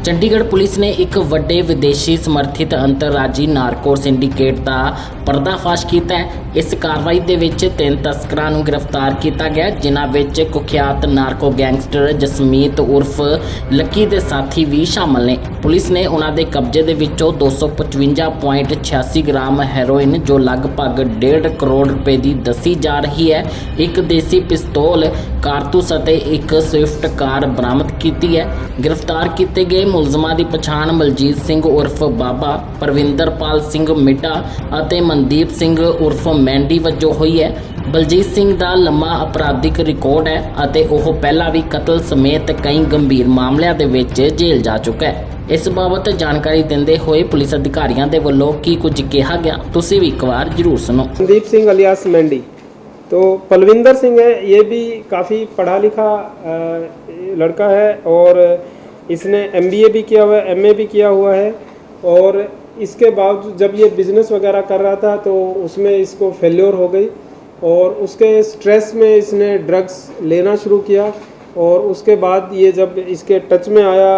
Chandigarh police ਨੇ ਇੱਕ ਵੱਡੇ ਵਿਦੇਸ਼ੀ ਸਮਰਥਿਤ ਅੰਤਰਰਾਜੀ ਨਾਰਕੋ ਸਿੰਡੀਕੇਟ ਦਾ ਪਰਦਾਫਾਸ਼ ਕੀਤਾ ਹੈ। ਇਸ ਕਾਰਵਾਈ ਦੇ ਵਿੱਚ 3 ਤਸਕਰਾਂ ਨੂੰ ਗ੍ਰਿਫਤਾਰ ਕੀਤਾ ਗਿਆ, ਜਿਨ੍ਹਾਂ ਵਿੱਚ ਕੁਖਿਆਤ ਨਾਰਕੋ ਗੈਂਗਸਟਰ ਜਸਮੀਤ ਉਰਫ ਲੱਕੀ ਦੇ ਸਾਥੀ ਵੀ ਸ਼ਾਮਲ ਨੇ। ਪੁਲਿਸ ਨੇ ਉਹਨਾਂ ਦੇ ਕਬਜ਼ੇ ਦੇ ਵਿੱਚੋਂ 255.86 ਗ੍ਰਾਮ ਹੈਰੋਇਨ, ਜੋ ਲਗਭਗ 1.5 ਕਰੋੜ ਰੁਪਏ ਦੀ ਦੱਸੀ ਜਾ ਰਹੀ ਹੈ, ਇੱਕ ਦੇਸੀ ਪਿਸਤੌਲ, कारतूस ਅਤੇ ਇੱਕ ਸਵਿਫਟ ਕਾਰ ਬਰਾਮਦ ਕੀਤੀ ਹੈ। गिरफ्तार किए गए मुलजमां की पछाण बलजीत सिंह उर्फ बाबा, परविंदरपाल सिंह मिड्डा और मनदीप सिंह उर्फ मैंडी वजों हुई है। बलजीत सिंह का लंबा अपराधिक रिकॉर्ड है और वह पहला भी कतल समेत कई गंभीर मामलों के विच जेल जा चुका है। इस बाबत जानकारी देंदे हुए पुलिस अधिकारियों के वल्लों की कुछ कहा गया, तुसीं भी एक बार जरूर सुनो। मनदीप सिंह अलियास मैंडी, तो पलविंदर सिंह है, ये भी काफ़ी पढ़ा लिखा लड़का है और इसने MBA भी किया हुआ है, MA भी किया हुआ है। और इसके बाद जब ये बिज़नेस वगैरह कर रहा था तो उसमें इसको फेल्योर हो गई और उसके स्ट्रेस में इसने ड्रग्स लेना शुरू किया। और उसके बाद ये जब इसके टच में आया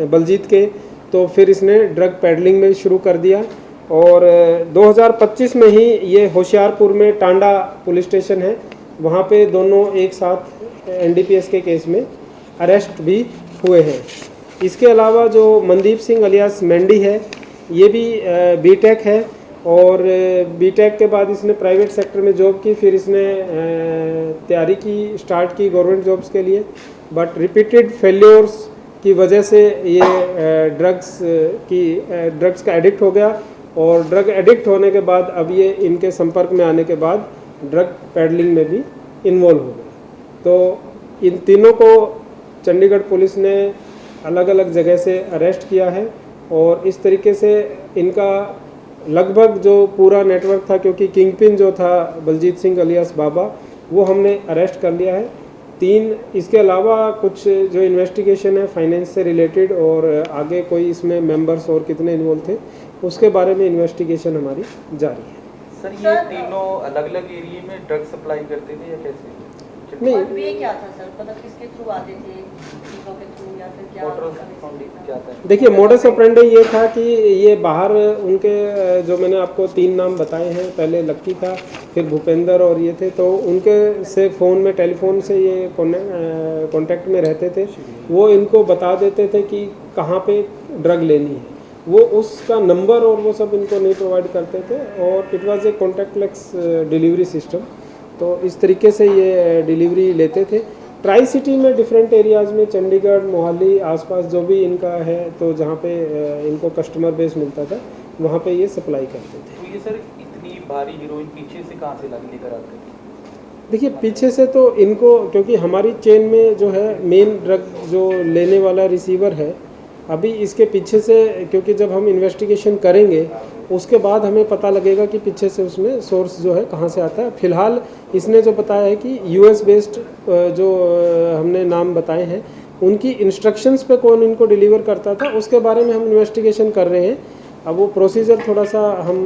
बलजीत के, तो फिर इसने ड्रग पैडलिंग में शुरू कर दिया। और 2025 में ही ये होशियारपुर में टांडा पुलिस स्टेशन है, वहाँ पे दोनों एक साथ NDPS के केस में अरेस्ट भी हुए हैं। इसके अलावा जो मनदीप सिंह अलियास मैंडी है, ये भी बीटेक है और बीटेक के बाद इसने प्राइवेट सेक्टर में जॉब की, फिर इसने तैयारी की स्टार्ट की गवर्नमेंट जॉब्स के लिए, बट रिपीटेड फेल्योर्स की वजह से ये ड्रग्स का एडिक्ट हो गया। और ड्रग एडिक्ट होने के बाद अब ये इनके संपर्क में आने के बाद ड्रग पैडलिंग में भी इन्वॉल्व हो गए। तो इन तीनों को चंडीगढ़ पुलिस ने अलग अलग जगह से अरेस्ट किया है और इस तरीके से इनका लगभग जो पूरा नेटवर्क था, क्योंकि किंगपिन जो था बलजीत सिंह अलियास बाबा, वो हमने अरेस्ट कर लिया है। 3 इसके अलावा कुछ जो इन्वेस्टिगेशन है फाइनेंस से रिलेटेड और आगे कोई इसमें मेंबर्स और कितने इन्वॉल्व थे उसके बारे में इन्वेस्टिगेशन हमारी जारी है। सर, ये तीनों अलग अलग एरिया में ड्रग सप्लाई करते थे या कैसे? नहीं, ये क्या था सर, मतलब किसके थ्रू आते थे, किसों के थ्रू या फिर क्या था? देखिए, मोडस ऑपरेंडी ये था कि ये बाहर उनके जो मैंने आपको 3 नाम बताए हैं, पहले लक्की था, फिर भूपेंद्र और ये थे, तो उनके से फ़ोन में टेलीफोन से ये कांटेक्ट में रहते थे। वो इनको बता देते थे कि कहाँ पे ड्रग लेनी है, वो उसका नंबर और वो सब इनको नहीं प्रोवाइड करते थे। और it was a contactless delivery system, तो इस तरीके से ये डिलीवरी लेते थे। ट्राई सिटी में डिफरेंट एरियाज़ में, चंडीगढ़, मोहाली आसपास जो भी इनका है, तो जहाँ पे इनको कस्टमर बेस मिलता था वहाँ पे ये सप्लाई करते थे। तो ये सर इतनी भारी हीरोइन पीछे से कहाँ से लेकर आते थे? देखिए, पीछे से तो इनको, क्योंकि हमारी चेन में जो है मेन ड्रग जो लेने वाला रिसीवर है, अभी इसके पीछे से, क्योंकि जब हम इन्वेस्टिगेशन करेंगे उसके बाद हमें पता लगेगा कि पीछे से उसमें सोर्स जो है कहाँ से आता है। फ़िलहाल इसने जो बताया है कि US बेस्ड जो हमने नाम बताए हैं, उनकी इंस्ट्रक्शंस पे कौन इनको डिलीवर करता था उसके बारे में हम इन्वेस्टिगेशन कर रहे हैं। अब वो प्रोसीजर थोड़ा सा हम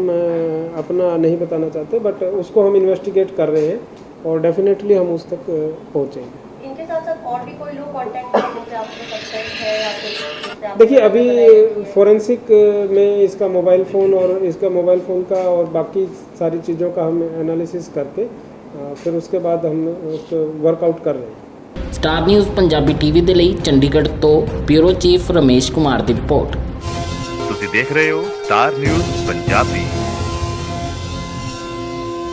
अपना नहीं बताना चाहते, बट उसको हम इन्वेस्टिगेट कर रहे हैं और डेफिनेटली हम उस तक पहुँचेंगे। इनके साथ साथ और भी कोई लोग कांटेक्ट में हैं जो आपको सस्पेक्ट है या फिर? देखिए, अभी फोरेंसिक में इसका मोबाइल फ़ोन और इसका मोबाइल फ़ोन का और बाकी सारी चीज़ों का हम एनालिसिस करके फिर उसके बाद हम उसको वर्कआउट कर रहे हैं। स्टार न्यूज़ पंजाबी टीवी ਦੇ ਲਈ ਚੰਡੀਗੜ੍ਹ ਤੋਂ ब्यूरो चीफ रमेश कुमार ਦੀ ਰਿਪੋर्ਟ। ਤੁਸੀਂ ਦੇਖ ਰਹੇ ਹੋ ਸਟਾਰ ਨਿਊਜ਼ ਪੰਜਾਬੀ।